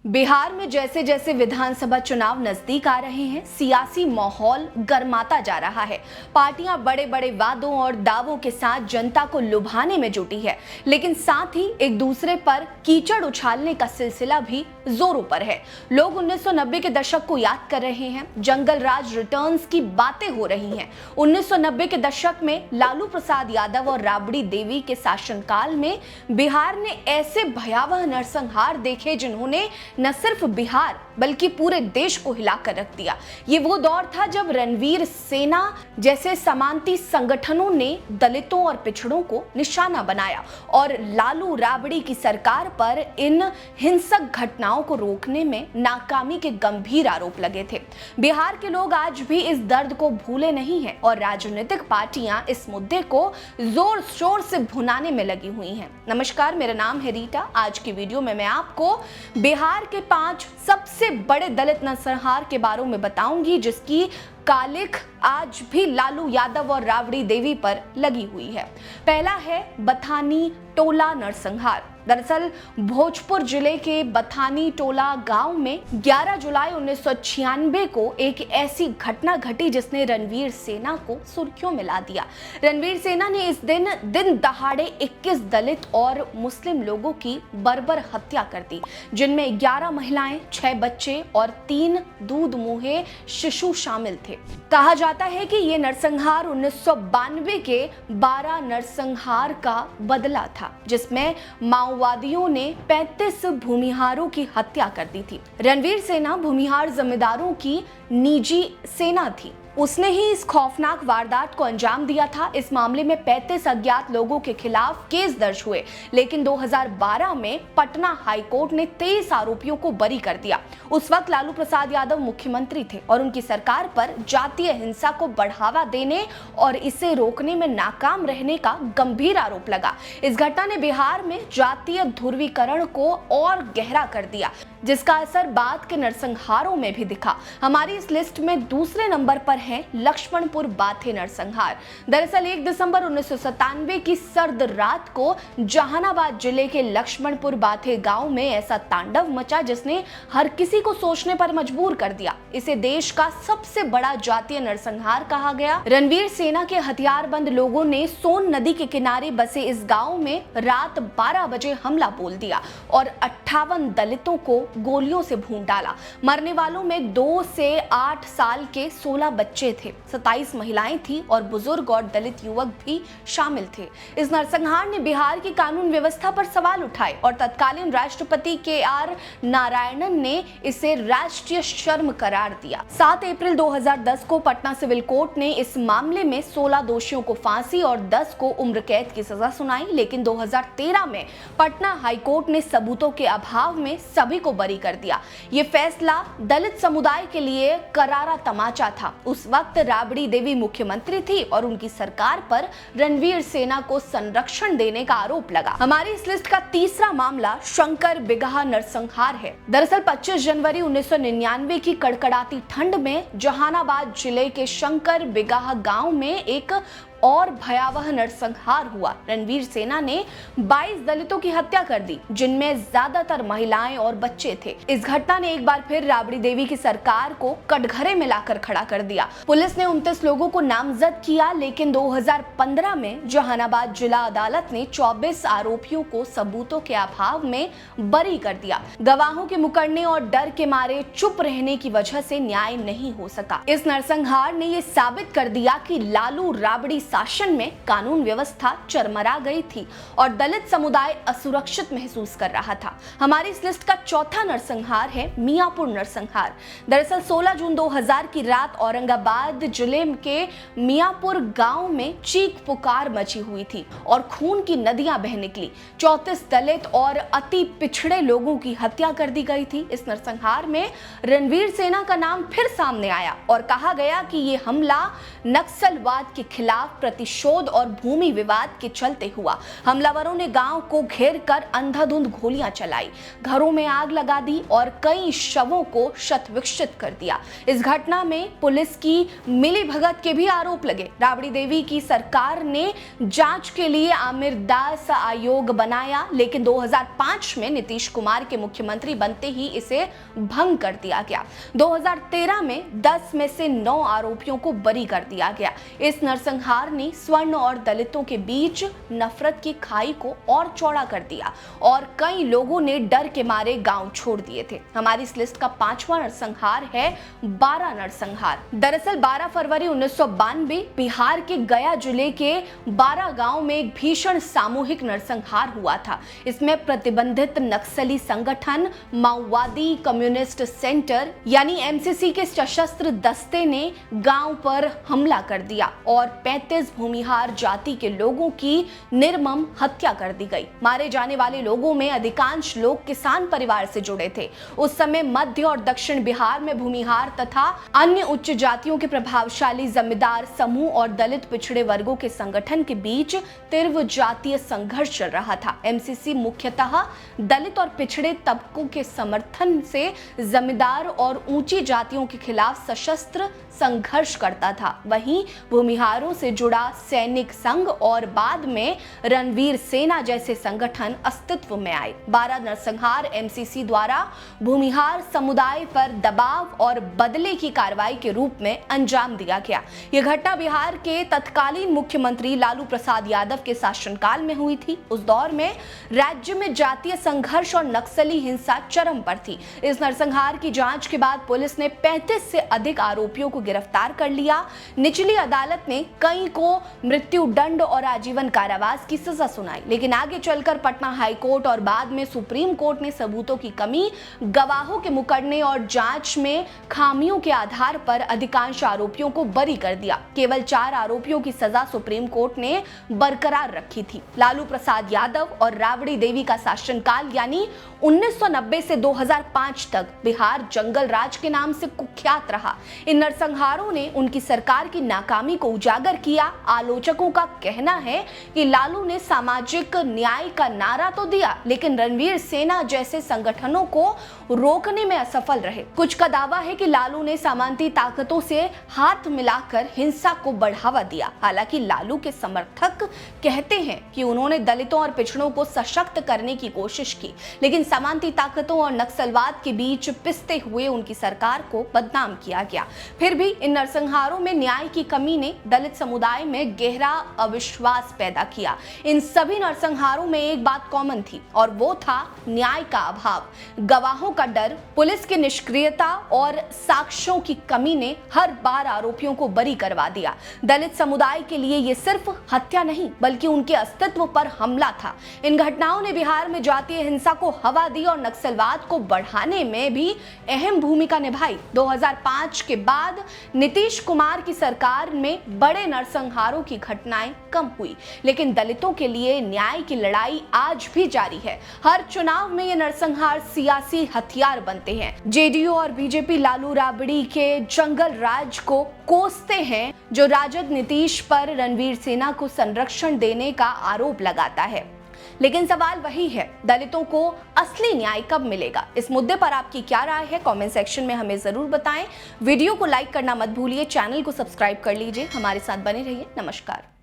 बिहार में जैसे जैसे विधानसभा चुनाव नजदीक आ रहे हैं, सियासी माहौल गर्माता जा रहा है। पार्टियां बड़े बड़े वादों और दावों के साथ जनता को लुभाने में जुटी है, लेकिन साथ ही एक दूसरे पर कीचड़ उछालने का सिलसिला भी जोरों पर है। लोग 1990 के दशक को याद कर रहे हैं, जंगल राज रिटर्न्स की बातें हो रही हैं। 1990 के दशक में लालू प्रसाद यादव और राबड़ी देवी के शासनकाल में बिहार ने ऐसे भयावह नरसंहार देखे जिन्होंने न सिर्फ बिहार बल्कि पूरे देश को हिलाकर रख दिया। ये वो दौर था जब रणवीर सेना जैसे समांती संगठनों ने दलितों और पिछड़ों को निशाना बनाया और लालू राबड़ी की सरकार पर इन हिंसक घटनाओं को रोकने में नाकामी के गंभीर आरोप लगे थे। बिहार के लोग आज भी इस दर्द को भूले नहीं हैं और राजनीतिक पार्टियां इस मुद्दे को जोर शोर से भुनाने में लगी हुई हैं। नमस्कार, मेरा नाम है रीटा। आज की वीडियो में मैं आपको बिहार के 5 सबसे बड़े दलित नरसंहार के बारे में बताऊंगी, जिसकी कालिख आज भी लालू यादव और राबड़ी देवी पर लगी हुई है। पहला है बथानी टोला नरसंहार। दरअसल भोजपुर जिले के बथानी टोला गांव में 11 जुलाई 1996 को एक ऐसी घटना घटी जिसने रणवीर सेना को सुर्खियों में ला दिया। रणवीर सेना ने इस दिन दहाड़े 21 दलित और मुस्लिम लोगों की बर्बर हत्या कर दी, जिनमें 11 महिलाएं, 6 बच्चे और 3 दूध मुहे शिशु शामिल थे। कहा जाता है कि ये नरसंहार 1992 के 12 नरसंहार का बदला था, जिसमें माओवादियों ने 35 भूमिहारों की हत्या कर दी थी। रणवीर सेना भूमिहार जमींदारों की निजी सेना थी। उसने ही इस खौफनाक वारदात को अंजाम दिया था। इस मामले में 35 अज्ञात लोगों के खिलाफ केस दर्ज हुए, लेकिन 2012 में पटना हाईकोर्ट ने 23 आरोपियों को बरी कर दिया। उस वक्त लालू प्रसाद यादव मुख्यमंत्री थे और उनकी सरकार पर जातीय हिंसा को बढ़ावा देने और इसे रोकने में नाकाम रहने का गंभीर आरोप लगा। इस घटना ने बिहार में जातीय ध्रुवीकरण को और गहरा कर दिया, जिसका असर बाद के नरसंहारों में भी दिखा। हमारी इस लिस्ट में दूसरे नंबर पर है लक्ष्मणपुर बाथे नरसंहार। दरअसल 1 दिसंबर 1997 की सर्द रात को जहानाबाद जिले के लक्ष्मणपुर बाथे गांव में ऐसा तांडव मचा जिसने हर किसी को सोचने पर मजबूर कर दिया। इसे देश का सबसे बड़ा जातीय नरसंहार कहा गया। रणवीर सेना के हथियारबंद लोगों ने सोन नदी के किनारे बसे इस गांव में रात 12 बजे हमला बोल दिया और 58 दलितों को गोलियों से भून डाला। मरने वालों में 2 से 8 साल के 16 बच्चे थे, 27 महिलाएं थी और बुजुर्ग और दलित युवक भी शामिल थे। इस नरसंहार ने बिहार की कानून व्यवस्था पर सवाल उठाए और तत्कालीन राष्ट्रपति KR नारायणन ने इसे राष्ट्रीय शर्म करार दिया। 7 अप्रैल 2010 को पटना सिविल कोर्ट ने इस मामले में 16 दोषियों को फांसी और 10 को उम्र कैद की सजा सुनाई, लेकिन 2013 में पटना हाईकोर्ट ने सबूतों के अभाव में सभी को बरी कर दिया। ये फैसला दलित समुदाय के लिए करारा तमाचा था। उस वक्त राबड़ी देवी मुख्यमंत्री थी और उनकी सरकार पर रणवीर सेना को संरक्षण देने का आरोप लगा। हमारी इस लिस्ट का तीसरा मामला शंकर बिगहा नरसंहार है। दरअसल 25 जनवरी 1999 की कड़कड़ाती ठंड में जहानाबाद जिले के शंकर बिगहा गांव में एक और भयावह नरसंहार हुआ। रणवीर सेना ने 22 दलितों की हत्या कर दी, जिनमें ज्यादातर महिलाएं और बच्चे थे। इस घटना ने एक बार फिर राबड़ी देवी की सरकार को कटघरे में लाकर खड़ा कर दिया। पुलिस ने 29 लोगों को नामजद किया, लेकिन 2015 में जहानाबाद जिला अदालत ने 24 आरोपियों को सबूतों के अभाव में बरी कर दिया। गवाहों के मुकरने और डर के मारे चुप रहने की वजह से न्याय नहीं हो सका। इस नरसंहार ने यह साबित कर दिया कि लालू राबड़ी शासन में कानून व्यवस्था चरमरा गई थी और दलित समुदाय असुरक्षित महसूस कर रहा था। हमारी इस लिस्ट का चौथा नरसंहार है मियापुर नरसंहार। दरअसल 16 जून 2000 की रात औरंगाबाद जिले के मियापुर गांव में चीख पुकार मची हुई थी और खून की नदियां बह निकली। 34 दलित और अति पिछड़े लोगों की हत्या कर दी गई थी। इस नरसंहार में रणवीर सेना का नाम फिर सामने आया और कहा गया कि ये हमला नक्सलवाद के खिलाफ प्रतिशोध और भूमि विवाद के चलते हुआ। हमलावरों ने गांव को घेर कर अंधाधुंध गोलियां चलाई, घरों में आग लगा दी और कई शवों को शत-विक्षत कर दिया। इस घटना में पुलिस की मिलीभगत के भी आरोप लगे। राबड़ी देवी की सरकार ने जांच के लिए आमिर दास आयोग बनाया, लेकिन 2005 में नीतीश कुमार के मुख्यमंत्री बनते ही इसे भंग कर दिया गया। 2013 में 10 में से 9 आरोपियों को बरी कर दिया गया। इस नरसंहार ने स्वर्ण और दलितों के बीच नफरत की खाई को और चौड़ा कर दिया और कई लोगों ने डर के मारे गांव छोड़ दिए थे। हमारी इस लिस्ट का 5वां नरसंहार है बारा नरसंहार। दरअसल 12 फरवरी 1992 बिहार के गया जिले के बारा गांव में एक भीषण सामूहिक नरसंहार हुआ था। इसमें प्रतिबंधित नक्सली संगठन माओवादी कम्युनिस्ट सेंटर यानी एमसीसी के सशस्त्र दस्ते ने गांव पर हमला कर दिया और 35 भूमिहार जाति के लोगों की निर्मम हत्या कर दी गई। मारे जाने वाले लोगों में अधिकांश लोग किसान परिवार से जुड़े थे। उस समय मध्य और दक्षिण बिहार में भूमिहार तथा अन्य उच्च जातियों के प्रभावशाली जमींदार समूह और दलित पिछड़े वर्गों के संगठन के बीच तीव्र जातीय संघर्ष चल रहा था। एमसीसी मुख्यतः दलित और पिछड़े तबकों के समर्थन से जमींदार और ऊंची जातियों के खिलाफ सशस्त्र संघर्ष करता था। वहीं भूमिहारों से जुड़ा सैनिक संघ और बाद में रणवीर सेना जैसे संगठन अस्तित्व में आए। बारा नरसंहार एमसीसी द्वारा भूमिहार समुदाय पर दबाव और बदले की कार्रवाई के रूप में अंजाम दिया गया। यह घटना बिहार के तत्कालीन मुख्यमंत्री लालू प्रसाद यादव के शासनकाल में हुई थी। उस दौर में राज्य में जातीय संघर्ष और नक्सली हिंसा चरम पर थी। इस नरसंहार की जांच के बाद पुलिस ने 35 से अधिक आरोपियों को गिरफ्तार कर लिया। निचली अदालत ने कई को मृत्यु दंड और आजीवन कारावास की सजा सुनाई, लेकिन आगे चलकर पटना हाईकोर्ट और बाद में सुप्रीम कोर्ट ने सबूतों की कमी, गवाहों के मुकरने और जांच में खामियों के आधार पर अधिकांश आरोपियों को बरी कर दिया। केवल 4 आरोपियों की सजा सुप्रीम कोर्ट ने बरकरार रखी थी। लालू प्रसाद यादव और राबड़ी देवी का शासनकाल यानी 1990 से 2005 तक बिहार जंगल राज के नाम से कुख्यात रहा। इन नरसंहारों ने उनकी सरकार की नाकामी को उजागर किया। आलोचकों का कहना है कि लालू ने सामाजिक न्याय का नारा तो दिया, लेकिन रणवीर सेना जैसे संगठनों को रोकने में असफल रहे। कुछ का दावा है कि लालू ने सामंती ताकतों से हाथ मिलाकर हिंसा को बढ़ावा दिया। हालांकि लालू के समर्थक कहते हैं कि उन्होंने दलितों और पिछड़ों को सशक्त करने की कोशिश की, लेकिन सामंती ताकतों और नक्सलवाद के बीच पिसते हुए उनकी सरकार को बदनाम किया गया। फिर भी इन नरसंहारों में न्याय की कमी ने दलित समुदाय में गहरा अविश्वास पैदा किया। इन सभी नरसंहारों में एक बात कॉमन थी और वो था न्याय का अभाव, गवाहों का डर, पुलिस की निष्क्रियता और साक्ष्यों की कमी ने हर बार आरोपियों को बरी करवा दिया। दलित समुदाय के लिए ये सिर्फ हत्या नहीं बल्कि उनके अस्तित्व पर हमला था। इन घटनाओं ने बिहार में जातीय हिंसा को हवा दी और नक्सलवाद को बढ़ाने में भी अहम भूमिका निभाई। 2005 के बाद नीतीश कुमार की सरकार में बड़े नरसंहारों की घटनाएं कम हुई, लेकिन दलितों के लिए न्याय की लड़ाई आज भी जारी है। हर चुनाव में ये नरसंहार सियासी हथियार बनते हैं। जेडीयू और बीजेपी लालू राबड़ी के जंगल राज को कोसते हैं, जो राजद नीतीश पर रणवीर सेना को संरक्षण देने का आरोप लगाता है। लेकिन सवाल वही है, दलितों को असली न्याय कब मिलेगा? इस मुद्दे पर आपकी क्या राय है? कमेंट सेक्शन में हमें जरूर बताएं। वीडियो को लाइक करना मत भूलिए, चैनल को सब्सक्राइब कर लीजिए, हमारे साथ बने रहिए। नमस्कार।